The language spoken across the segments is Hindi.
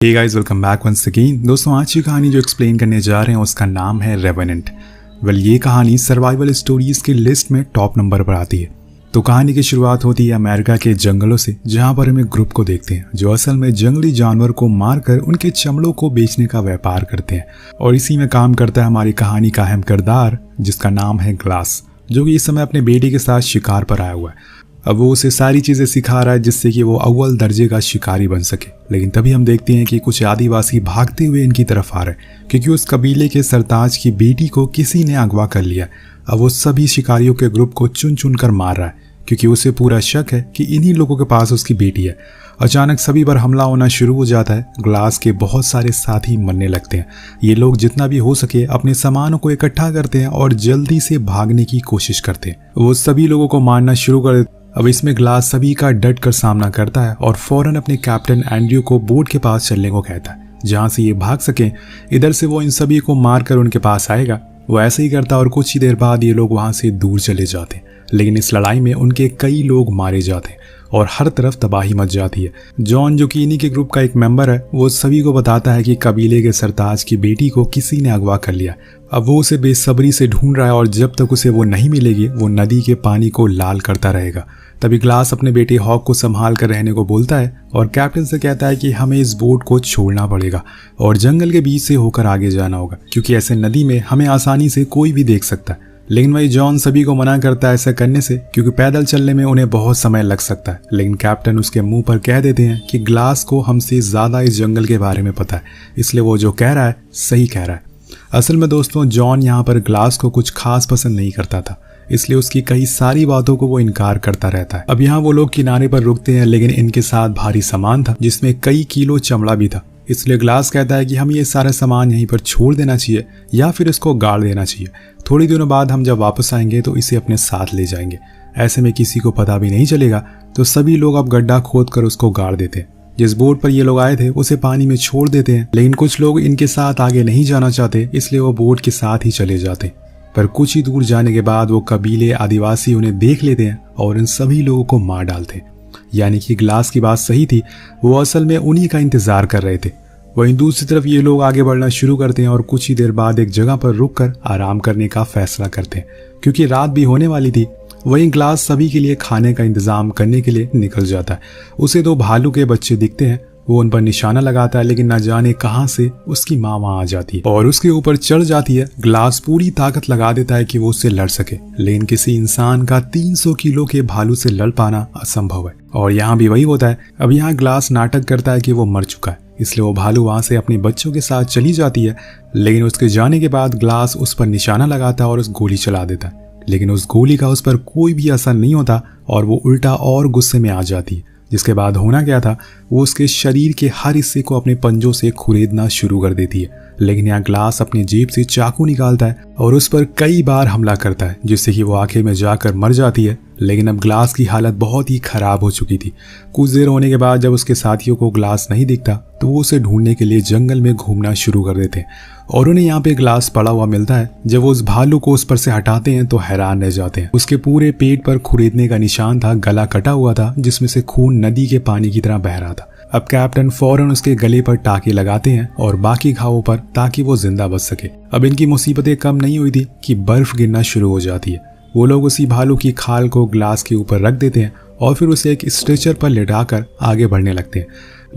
हे guys, welcome back once again. दोस्तों, आज की कहानी जो एक्सप्लेन करने जा रहे हैं उसका नाम है रेवेनेंट। ये कहानी सर्वाइवल स्टोरीज की लिस्ट में टॉप नंबर पर आती है। तो कहानी की शुरुआत होती है अमेरिका के जंगलों से, जहां पर हम एक ग्रुप को देखते हैं जो असल में जंगली जानवर को मारकर उनके चमड़ों को बेचने का व्यापार करते हैं। और इसी में काम करता है हमारी कहानी का अहम किरदार, जिसका नाम है ग्लास, जो कि इस समय अपने बेटे के साथ शिकार पर आया हुआ है। अब वो उसे सारी चीजें सिखा रहा है जिससे कि वो अव्वल दर्जे का शिकारी बन सके। लेकिन तभी हम देखते हैं कि कुछ आदिवासी भागते हुए इनकी तरफ आ रहे हैं, क्योंकि उस कबीले के सरताज की बेटी को किसी ने अगवा कर लिया। अब वो सभी शिकारियों के ग्रुप को चुन चुन कर मार रहा है, क्योंकि उसे पूरा शक है कि इन्हीं लोगों के पास उसकी बेटी है। अचानक सभी पर हमला होना शुरू हो जाता है। ग्लास के बहुत सारे साथी मरने लगते हैं। ये लोग जितना भी हो सके अपने सामानों को इकट्ठा करते हैं और जल्दी से भागने की कोशिश करते हैं। वो सभी लोगों को मारना शुरू कर देते। अब इसमें ग्लास सभी का डट कर सामना करता है और फौरन अपने कैप्टन एंड्रयू को बोट के पास चलने को कहता है, जहां से ये भाग सके। इधर से वो इन सभी को मारकर उनके पास आएगा। वो ऐसे ही करता और कुछ ही देर बाद ये लोग वहां से दूर चले जाते हैं। लेकिन इस लड़ाई में उनके कई लोग मारे जाते हैं और हर तरफ तबाही मच जाती है। जॉन, जो कि इन्हीं के ग्रुप का एक मेंबर है, वो सभी को बताता है कि कबीले के सरताज की बेटी को किसी ने अगवा कर लिया। अब वो उसे बेसब्री से ढूंढ रहा है और जब तक उसे वो नहीं मिलेगी वो नदी के पानी को लाल करता रहेगा। तभी ग्लास अपने बेटे हॉक को संभाल कर रहने को बोलता है और कैप्टन से कहता है कि हमें इस बोट को छोड़ना पड़ेगा और जंगल के बीच से होकर आगे जाना होगा, क्योंकि ऐसे नदी में हमें आसानी से कोई भी देख सकता है। लेकिन वही जॉन सभी को मना करता है ऐसा करने से, क्योंकि पैदल चलने में उन्हें बहुत समय लग सकता है। लेकिन कैप्टन उसके मुंह पर कह देते हैं कि ग्लास को हमसे ज्यादा इस जंगल के बारे में पता है, इसलिए वो जो कह रहा है सही कह रहा है। असल में दोस्तों, जॉन यहाँ पर ग्लास को कुछ खास पसंद नहीं करता था, इसलिए उसकी कई सारी बातों को वो इनकार करता रहता है। अब यहाँ वो लोग किनारे पर रुकते हैं, लेकिन इनके साथ भारी सामान था जिसमें कई किलो चमड़ा भी था। इसलिए ग्लास कहता है कि हम ये सारा सामान यहीं पर छोड़ देना चाहिए या फिर इसको गाड़ देना चाहिए। थोड़ी दिनों बाद हम जब वापस आएंगे तो इसे अपने साथ ले जाएंगे। ऐसे में किसी को पता भी नहीं चलेगा। तो सभी लोग अब गड्ढा खोद कर उसको गाड़ देते हैं। जिस बोट पर ये लोग आए थे उसे पानी में छोड़ देते हैं, लेकिन कुछ लोग इनके साथ आगे नहीं जाना चाहते, इसलिए वो बोट के साथ ही चले जाते हैं। पर कुछ ही दूर जाने के बाद वो कबीले आदिवासी उन्हें देख लेते हैं और इन सभी लोगों को मार डालते हैं। यानी कि ग्लास की बात सही थी, वो असल में उन्हीं का इंतजार कर रहे थे। वहीं दूसरी तरफ ये लोग आगे बढ़ना शुरू करते हैं और कुछ ही देर बाद एक जगह पर रुककर आराम करने का फैसला करते हैं, क्योंकि रात भी होने वाली थी। वहीं ग्लास सभी के लिए खाने का इंतजाम करने के लिए निकल जाता है। उसे दो भालू के बच्चे दिखते हैं। वो उन पर निशाना लगाता है, लेकिन न जाने कहां से उसकी माँ वहां आ जाती है और उसके ऊपर चढ़ जाती है। ग्लास पूरी ताकत लगा देता है कि वो उससे लड़ सके, लेकिन किसी इंसान का 300 किलो के भालू से लड़ पाना असंभव है। और यहाँ भी वही होता है। अब यहाँ ग्लास नाटक करता है कि वो मर चुका है, इसलिए वो भालू वहां से अपने बच्चों के साथ चली जाती है। लेकिन उसके जाने के बाद ग्लास उस पर निशाना लगाता है और उस गोली चला देता है, लेकिन उस गोली का उस पर कोई भी असर नहीं होता और वो उल्टा और गुस्से में आ जाती है। जिसके बाद होना क्या था, वो उसके शरीर के हर हिस्से को अपने पंजों से खुरेदना शुरू कर देती है। लेकिन यहाँ ग्लास अपनी जेब से चाकू निकालता है और उस पर कई बार हमला करता है, जिससे कि वो आखिर में जाकर मर जाती है। लेकिन अब ग्लास की हालत बहुत ही खराब हो चुकी थी। कुछ देर होने के बाद जब उसके साथियों को ग्लास नहीं दिखता तो वो उसे ढूंढने के लिए जंगल में घूमना शुरू कर देते हैं और उन्हें यहाँ पे ग्लास पड़ा हुआ मिलता है। जब वो उस भालू को उस पर से हटाते हैं तो हैरान रह जाते हैं। उसके पूरे पेट पर खुरेदने का निशान था, गला कटा हुआ था जिसमें से खून नदी के पानी की तरह बह रहा था। अब कैप्टन फौरन उसके गले पर टाके लगाते हैं और बाकी घावों पर, ताकि वो जिंदा बच सके। अब इनकी मुसीबतें कम नहीं हुई थी कि बर्फ गिरना शुरू हो जाती है। वो लोग उसी भालू की खाल को ग्लास के ऊपर रख देते हैं और फिर उसे एक स्ट्रेचर पर लिटाकर आगे बढ़ने लगते हैं।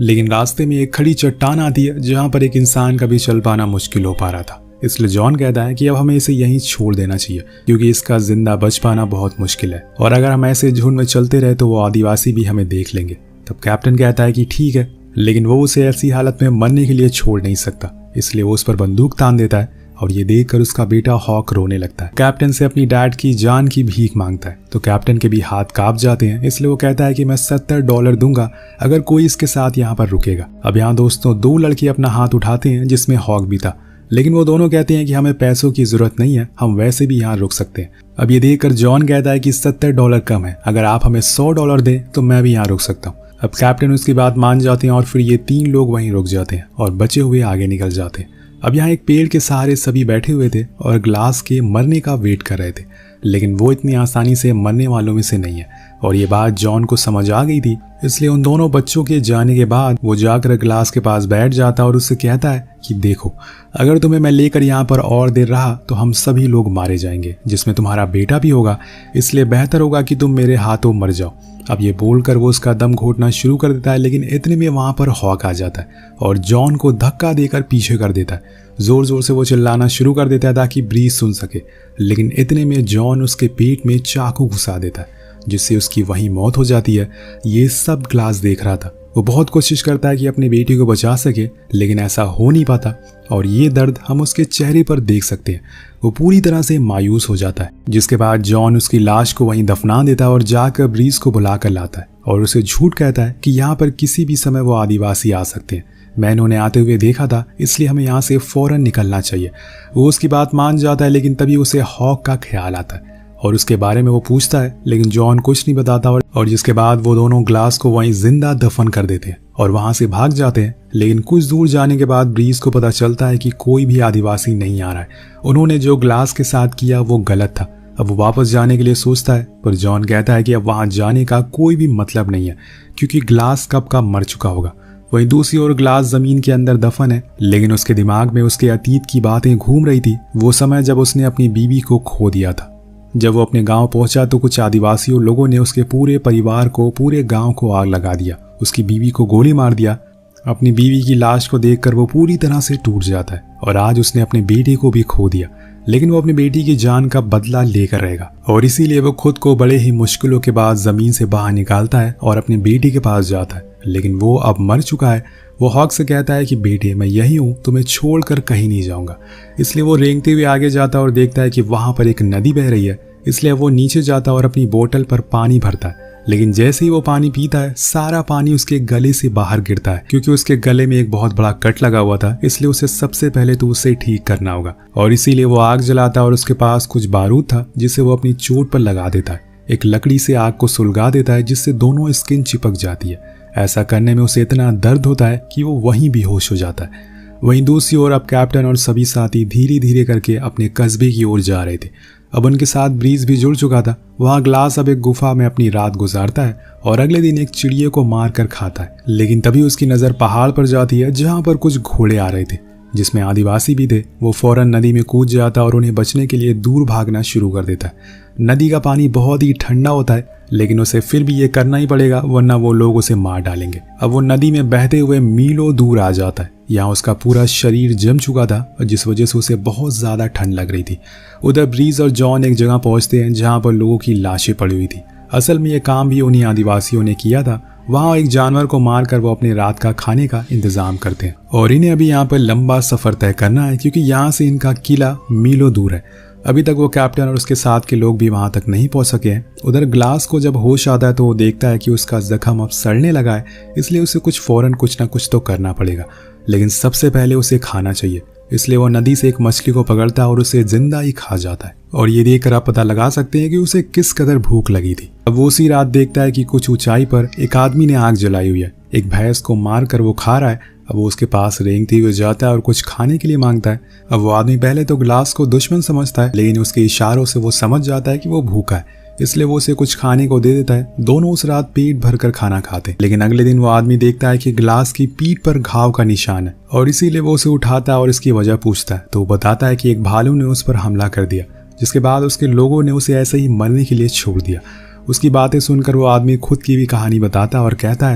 लेकिन रास्ते में एक खड़ी चट्टान आती है जहां पर एक इंसान का भी चल पाना मुश्किल हो पा रहा था। इसलिए जॉन कहता है कि अब हमें इसे यहीं छोड़ देना चाहिए, क्योंकि इसका जिंदा बच पाना बहुत मुश्किल है और अगर हम ऐसे झुंड में चलते रहे तो वो आदिवासी भी हमें देख लेंगे। तब कैप्टन कहता है कि ठीक है, लेकिन वो उसे ऐसी हालत में मरने के लिए छोड़ नहीं सकता, इसलिए वो उस पर बंदूक तान देता है और ये देखकर उसका बेटा हॉक रोने लगता है। कैप्टन से अपनी डैड की जान की भीख मांगता है तो कैप्टन के भी हाथ कांप जाते हैं, इसलिए वो कहता है कि मैं $70 दूंगा अगर कोई इसके साथ यहाँ पर रुकेगा। अब यहाँ दोस्तों दो लड़के अपना हाथ उठाते हैं जिसमें हॉक भी था, लेकिन वो दोनों कहते हैं कि हमें पैसों की जरूरत नहीं है, हम वैसे भी यहाँ रुक सकते हैं। अब ये देखकर जॉन कहता है कि $70 कम है, अगर आप हमें $100 दें तो मैं भी यहाँ रुक सकता हूँ। अब कैप्टन उसकी बात मान जाते हैं और फिर ये तीन लोग वहीं रुक जाते हैं और बचे हुए आगे निकल जाते हैं। अब यहाँ एक पेड़ के सहारे सभी बैठे हुए थे और ग्लास के मरने का वेट कर रहे थे, लेकिन वो इतनी आसानी से मरने वालों में से नहीं है और ये बात जॉन को समझ आ गई थी, इसलिए उन दोनों बच्चों के जाने के बाद वो जाकर ग्लास के पास बैठ जाता और उससे कहता है कि देखो, अगर तुम्हें मैं लेकर यहाँ पर और देर रहा तो हम सभी लोग मारे जाएंगे, जिसमें तुम्हारा बेटा भी होगा, इसलिए बेहतर होगा कि तुम मेरे हाथों मर जाओ। अब ये बोलकर वो उसका दम घोटना शुरू कर देता है, लेकिन इतने में वहां पर हॉक आ जाता है और जॉन को धक्का देकर पीछे कर देता है। जोर जोर से वो चिल्लाना शुरू कर देता है ताकि ब्रीज सुन सके, लेकिन इतने में जॉन उसके पेट में चाकू घुसा देता है, जिससे उसकी वहीं मौत हो जाती है। ये सब ग्लास देख रहा था। वो बहुत कोशिश करता है कि अपनी बेटी को बचा सके, लेकिन ऐसा हो नहीं पाता और ये दर्द हम उसके चेहरे पर देख सकते हैं। वो पूरी तरह से मायूस हो जाता है, जिसके बाद जॉन उसकी लाश को वहीं दफना देता है और जाकर ब्रीज को बुला कर लाता है और उसे झूठ कहता है कि यहाँ पर किसी भी समय वो आदिवासी आ सकते हैं। मैंने उन्हें आते हुए देखा था, इसलिए हमें यहाँ से फौरन निकलना चाहिए। वो उसकी बात मान जाता है, लेकिन तभी उसे हॉक का ख्याल आता है और उसके बारे में वो पूछता है, लेकिन जॉन कुछ नहीं बताता और जिसके बाद वो दोनों ग्लास को वहीं जिंदा दफन कर देते हैं और वहां से भाग जाते हैं। लेकिन कुछ दूर जाने के बाद ब्रीज को पता चलता है कि कोई भी आदिवासी नहीं आ रहा है। उन्होंने जो ग्लास के साथ किया वो गलत था। अब वो वापस जाने के लिए सोचता है, पर जॉन कहता है कि अब वहां जाने का कोई भी मतलब नहीं है, क्योंकि ग्लास कब का मर चुका होगा। वहीं दूसरी ओर ग्लास जमीन के अंदर दफन है, लेकिन उसके दिमाग में उसके अतीत की बातें घूम रही थी। वो समय जब उसने अपनी बीवी को खो दिया था। जब वो अपने गांव पहुंचा तो कुछ आदिवासियों लोगों ने उसके पूरे परिवार को, पूरे गांव को आग लगा दिया, उसकी बीवी को गोली मार दिया। अपनी बीवी की लाश को देखकर वो पूरी तरह से टूट जाता है और आज उसने अपने बेटे को भी खो दिया, लेकिन वो अपनी बेटी की जान का बदला लेकर रहेगा और इसीलिए वो खुद को बड़े ही मुश्किलों के बाद जमीन से बाहर निकालता है और अपनी बेटी के पास जाता है, लेकिन वो अब मर चुका है। वो हॉक से कहता है कि बेटे, मैं यही हूँ, तुम्हें छोड़कर कहीं नहीं जाऊंगा। इसलिए वो रेंगते हुए आगे जाता और देखता है कि वहां पर एक नदी बह रही है, इसलिए वो नीचे जाता और अपनी बोतल पर पानी भरता है। लेकिन जैसे ही वो पानी पीता है, सारा पानी उसके गले से बाहर गिरता है, क्योंकि उसके गले में एक बहुत बड़ा कट लगा हुआ था। इसलिए उसे सबसे पहले तो उसे ठीक करना होगा और इसीलिए वो आग जलाता है और उसके पास कुछ बारूद था, जिसे वो अपनी चोट पर लगा देता है। एक लकड़ी से आग को सुलगा देता है, जिससे दोनों स्किन चिपक जाती है। ऐसा करने में उसे इतना दर्द होता है कि वो वहीं बेहोश हो जाता है। वहीं दूसरी ओर अब कैप्टन और सभी साथी धीरे धीरे करके अपने कस्बे की ओर जा रहे थे। अब उनके साथ ब्रीज भी जुड़ चुका था। वहां ग्लास अब एक गुफा में अपनी रात गुजारता है और अगले दिन एक चिड़िया को मार कर खाता है। लेकिन तभी उसकी नजर पहाड़ पर जाती है, जहां पर कुछ घोड़े आ रहे थे, जिसमें आदिवासी भी थे। वो फौरन नदी में कूद जाता और उन्हें बचने के लिए दूर भागना शुरू कर देता है। नदी का पानी बहुत ही ठंडा होता है, लेकिन उसे फिर भी ये करना ही पड़ेगा, वरना वो लोग उसे मार डालेंगे। अब वो नदी में बहते हुए मीलों दूर आ जाता है। यहाँ उसका पूरा शरीर जम चुका था, जिस वजह से उसे बहुत ज्यादा ठंड लग रही थी। उधर ब्रीज और जॉन एक जगह पहुंचते हैं जहाँ पर लोगों की लाशें पड़ी हुई थी। असल में ये काम भी उन्हीं आदिवासियों ने किया था। वहाँ एक जानवर को मारकर वो अपने रात का खाने का इंतजाम करते हैं और इन्हें अभी यहाँ पर लंबा सफर तय करना है, क्योंकि यहाँ से इनका किला मीलों दूर है। अभी तक वो कैप्टन और उसके साथ के लोग भी वहां तक नहीं पहुंच सके हैं। उधर ग्लास को जब होश आता है तो वो देखता है कि उसका जख्म अब सड़ने लगा है, इसलिए उसे फौरन कुछ ना कुछ तो करना पड़ेगा, लेकिन सबसे पहले उसे खाना चाहिए। इसलिए वो नदी से एक मछली को पकड़ता है और उसे जिंदा ही खा जाता है। और ये देखकर आप पता लगा सकते हैं कि उसे किस कदर भूख लगी थी। अब वो उसी रात देखता है कि कुछ ऊंचाई पर एक आदमी ने आग जलाई हुई है। एक भैंस को मार कर वो खा रहा है। अब वो उसके पास रेंगते हुए जाता है और कुछ खाने के लिए मांगता है। अब वो आदमी पहले तो ग्लास को दुश्मन समझता है, लेकिन उसके इशारों से वो समझ जाता है कि वो भूखा है, इसलिए वो उसे कुछ खाने को दे देता है। दोनों उस रात पेट भरकर खाना खाते। लेकिन अगले दिन वो आदमी देखता है कि ग्लास की पीठ पर घाव का निशान है और इसीलिए वो उसे उठाता है और इसकी वजह पूछता है। तो वो बताता है कि एक भालू ने उस पर हमला कर दिया, जिसके बाद उसके लोगों ने उसे ऐसे ही मरने के लिए छोड़ दिया। उसकी बातें सुनकर वो आदमी खुद की भी कहानी बताता और कहता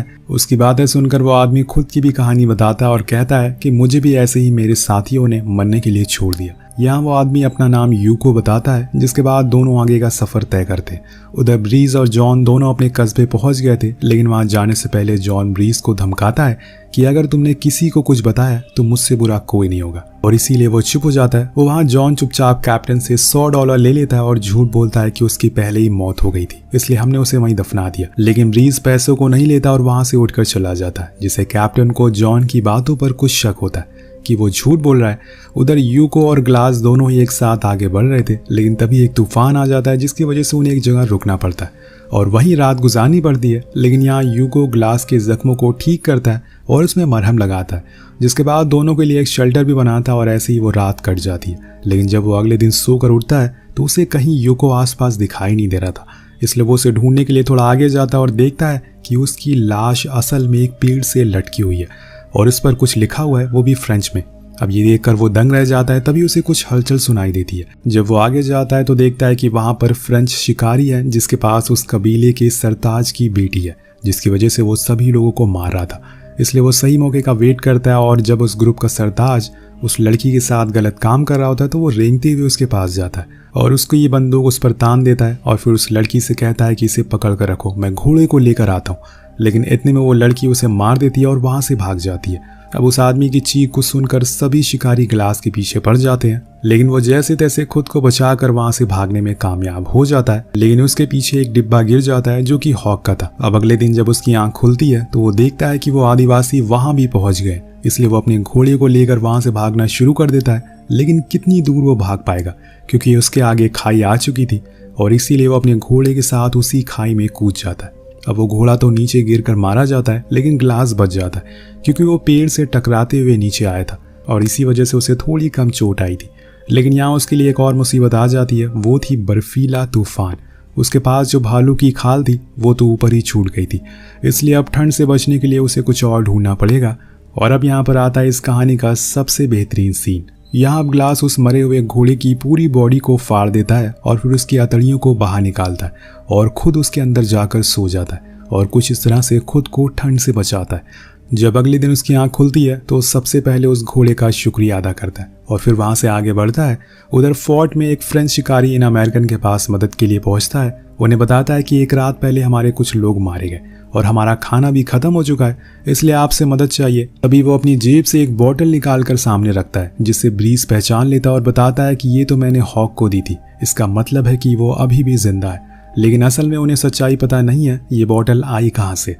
है कि मुझे भी ऐसे ही मेरे साथियों ने मरने के लिए छोड़ दिया। यहाँ वो आदमी अपना नाम यूको बताता है, जिसके बाद दोनों आगे का सफर तय करते। उधर ब्रीज और जॉन दोनों अपने कस्बे पहुंच गए थे, लेकिन वहां जाने से पहले जॉन ब्रीज को धमकाता है कि अगर तुमने किसी को कुछ बताया तो मुझसे बुरा कोई नहीं होगा, और इसीलिए वो चुप हो जाता है। वो वहां जॉन चुपचाप कैप्टन से $100 ले लेता है और झूठ बोलता है कि उसकी पहले ही मौत हो गई थी, इसलिए हमने उसे वहीं दफना दिया। लेकिन ब्रीज पैसों को नहीं लेता और वहां से उठकर चला जाता है, जिससे कैप्टन को जॉन की बातों पर कुछ शक होता है कि वो झूठ बोल रहा है। उधर यूको और ग्लास दोनों ही एक साथ आगे बढ़ रहे थे, लेकिन तभी एक तूफान आ जाता है, जिसकी वजह से उन्हें एक जगह रुकना पड़ता है और वहीं रात गुजारनी पड़ती है। लेकिन यहाँ यूको ग्लास के जख्मों को ठीक करता है और उसमें मरहम लगाता है, जिसके बाद दोनों के लिए एक शेल्टर भी बनाता है और ऐसे ही वो रात कट जाती है। लेकिन जब वो अगले दिन सोकर उठता है तो उसे कहीं यूको आसपास दिखाई नहीं दे रहा था। इसलिए वो उसे ढूंढने के लिए थोड़ा आगे जाता है और देखता है कि उसकी लाश असल में एक पेड़ से लटकी हुई है और इस पर कुछ लिखा हुआ है, वो भी फ्रेंच में। अब ये देखकर वो दंग रह जाता है। तभी उसे कुछ हलचल सुनाई देती है। जब वो आगे जाता है तो देखता है कि वहां पर फ्रेंच शिकारी है जिसके पास उस कबीले के सरताज की बेटी है, जिसकी वजह से वो सभी लोगों को मार रहा था। इसलिए वो सही मौके का वेट करता है और जब उस ग्रुप का सरताज उस लड़की के साथ गलत काम कर रहा होता है तो वो रेंगते हुए उसके पास जाता है और उसको ये बंदूक उस पर तान देता है और फिर उस लड़की से कहता है कि इसे पकड़ कर रखो, मैं घोड़े को लेकर आता हूँ। लेकिन इतने में वो लड़की उसे मार देती है और वहां से भाग जाती है। अब उस आदमी की चीख को सुनकर सभी शिकारी ग्लास के पीछे पड़ जाते हैं, लेकिन वो जैसे तैसे खुद को बचाकर वहां से भागने में कामयाब हो जाता है। लेकिन उसके पीछे एक डिब्बा गिर जाता है जो कि हॉक का था। अब अगले दिन जब उसकी आंख खुलती है तो वो देखता है कि वो आदिवासी वहां भी पहुंच गए। इसलिए वो अपने घोड़े को लेकर वहां से भागना शुरू कर देता है, लेकिन कितनी दूर वो भाग पाएगा क्योंकि उसके आगे खाई आ चुकी थी और इसीलिए वो अपने घोड़े के साथ उसी खाई में कूद जाता है। अब वो घोड़ा तो नीचे गिरकर मारा जाता है, लेकिन ग्लास बच जाता है क्योंकि वो पेड़ से टकराते हुए नीचे आया था और इसी वजह से उसे थोड़ी कम चोट आई थी। लेकिन यहाँ उसके लिए एक और मुसीबत आ जाती है, वो थी बर्फीला तूफान। उसके पास जो भालू की खाल थी वो तो ऊपर ही छूट गई थी, इसलिए अब ठंड से बचने के लिए उसे कुछ और ढूंढना पड़ेगा। और अब यहाँ पर आता है इस कहानी का सबसे बेहतरीन सीन। यहाँ अब ग्लास उस मरे हुए घोड़े की पूरी बॉडी को फाड़ देता है और फिर उसकी अतड़ियों को बाहर निकालता है और खुद उसके अंदर जाकर सो जाता है और कुछ इस तरह से खुद को ठंड से बचाता है। जब अगले दिन उसकी आंख खुलती है तो सबसे पहले उस घोड़े का शुक्रिया अदा करता है और फिर वहां से आगे बढ़ता है। उधर फोर्ट में एक फ्रेंच शिकारी इन अमेरिकन के पास मदद के लिए पहुंचता है। उन्हें बताता है कि एक रात पहले हमारे कुछ लोग मारे गए और हमारा खाना भी खत्म हो चुका है, इसलिए आपसे मदद चाहिए। तभी वो अपनी जेब से एक बोतल निकाल कर सामने रखता है, जिससे ब्रीज पहचान लेता है और बताता है कि ये तो मैंने हॉक को दी थी, इसका मतलब है कि वो अभी भी जिंदा है। लेकिन असल में उन्हें सच्चाई पता नहीं है ये बोतल आई कहाँ से।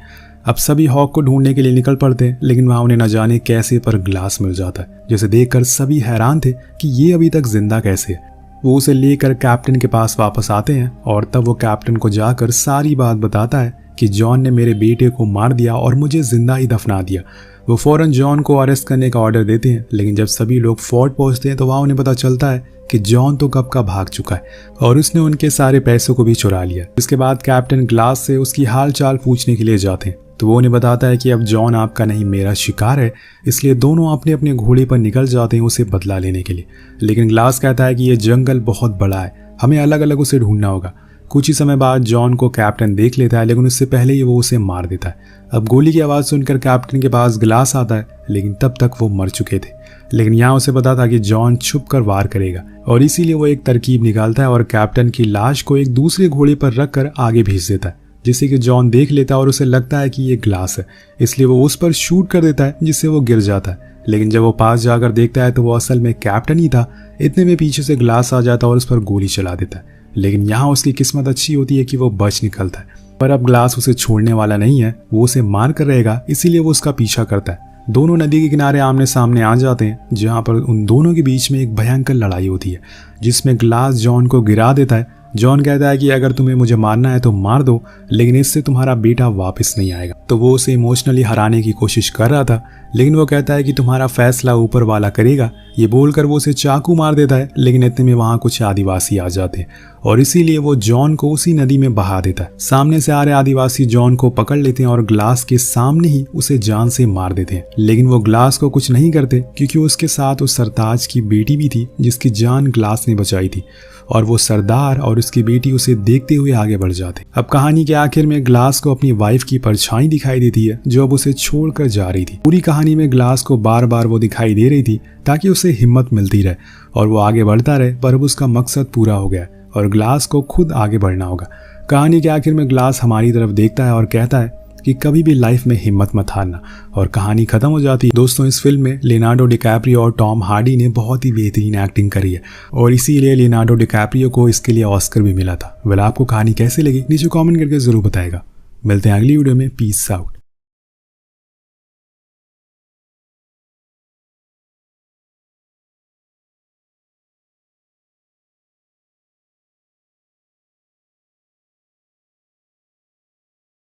अब सभी हॉक को ढूंढने के लिए निकल पड़ते हैं, लेकिन वहां उन्हें न जाने कैसे पर ग्लास मिल जाता है, जिसे देखकर सभी हैरान थे कि ये अभी तक जिंदा कैसे है। वो उसे लेकर कैप्टन के पास वापस आते हैं और तब वो कैप्टन को जाकर सारी बात बताता है कि जॉन ने मेरे बेटे को मार दिया और मुझे जिंदा ही दफना दिया। वो फौरन जॉन को अरेस्ट करने का ऑर्डर देते हैं, लेकिन जब सभी लोग फोर्ट पहुंचते हैं तो वहां उन्हें पता चलता है कि जॉन तो कब का भाग चुका है और उसने उनके सारे पैसों को भी चुरा लिया। इसके बाद कैप्टन ग्लास से उसकी हाल चाल पूछने के लिए जाते हैं तो वो उन्हें बताता है कि अब जॉन आपका नहीं मेरा शिकार है, इसलिए दोनों अपने अपने घोड़े पर निकल जाते हैं उसे बदला लेने के लिए। लेकिन ग्लास कहता है कि यह जंगल बहुत बड़ा है, हमें अलग अलग उसे ढूंढना होगा। कुछ ही समय बाद जॉन को कैप्टन देख लेता है, लेकिन उससे पहले ही वो उसे मार देता है। अब गोली की आवाज़ सुनकर कैप्टन के पास ग्लास आता है, लेकिन तब तक वो मर चुके थे। लेकिन यहाँ उसे पता था कि जॉन छुप कर वार करेगा और इसीलिए वो एक तरकीब निकालता है और कैप्टन की लाश को एक दूसरे घोड़े पर रखकर आगे भेज देता है, जिससे कि जॉन देख लेता है और उसे लगता है कि ये ग्लास है, इसलिए वो उस पर शूट कर देता है जिससे वो गिर जाता है। लेकिन जब वो पास जाकर देखता है तो वो असल में कैप्टन ही था। इतने में पीछे से ग्लास आ जाता है और उस पर गोली चला देता है। लेकिन यहाँ उसकी किस्मत अच्छी होती है कि वो बच निकलता है, पर अब ग्लास उसे छोड़ने वाला नहीं है, वो उसे मार कर रहेगा, इसीलिए वो उसका पीछा करता है। दोनों नदी के किनारे आमने सामने आ जाते हैं, जहाँ पर उन दोनों के बीच में एक भयंकर लड़ाई होती है, जिसमें ग्लास जॉन को गिरा देता है। जॉन कहता है कि अगर तुम्हें मुझे मारना है तो मार दो, लेकिन इससे तुम्हारा बेटा वापस नहीं आएगा। तो वो उसे इमोशनली हराने की कोशिश कर रहा था, लेकिन वो कहता है कि तुम्हारा फैसला ऊपर वाला करेगा। ये बोलकर वो उसे चाकू मार देता है, लेकिन इतने में वहां कुछ आदिवासी आ जाते हैं और इसीलिए वो जॉन को उसी नदी में बहा देता है। सामने से आ रहे आदिवासी जॉन को पकड़ लेते हैं और ग्लास के सामने ही उसे जान से मार देते हैं। लेकिन वो ग्लास को कुछ नहीं करते, क्योंकि उसके साथ उस सरताज की बेटी भी थी जिसकी जान ग्लास ने बचाई थी, और वो सरदार और उसकी बेटी उसे देखते हुए आगे बढ़ जाते। अब कहानी के आखिर में ग्लास को अपनी वाइफ की परछाई दिखाई देती है, जो अब उसे छोड़कर जा रही थी। पूरी कहानी में ग्लास को बार बार वो दिखाई दे रही थी ताकि उसे हिम्मत मिलती रहे और वो आगे बढ़ता रहे, पर अब उसका मकसद पूरा हो गया और ग्लास को खुद आगे बढ़ना होगा। कहानी के आखिर में ग्लास हमारी तरफ देखता है और कहता है कि कभी भी लाइफ में हिम्मत मत हारना, और कहानी खत्म हो जाती है। दोस्तों, इस फिल्म में लियोनार्डो डिकैप्रियो और टॉम हार्डी ने बहुत ही बेहतरीन एक्टिंग करी है और इसीलिए लियोनार्डो डिकैप्रियो को इसके लिए ऑस्कर भी मिला था। वेल, आपको कहानी कैसे लगी नीचे कमेंट करके जरूर बताएगा। मिलते हैं अगली वीडियो में। Peace out.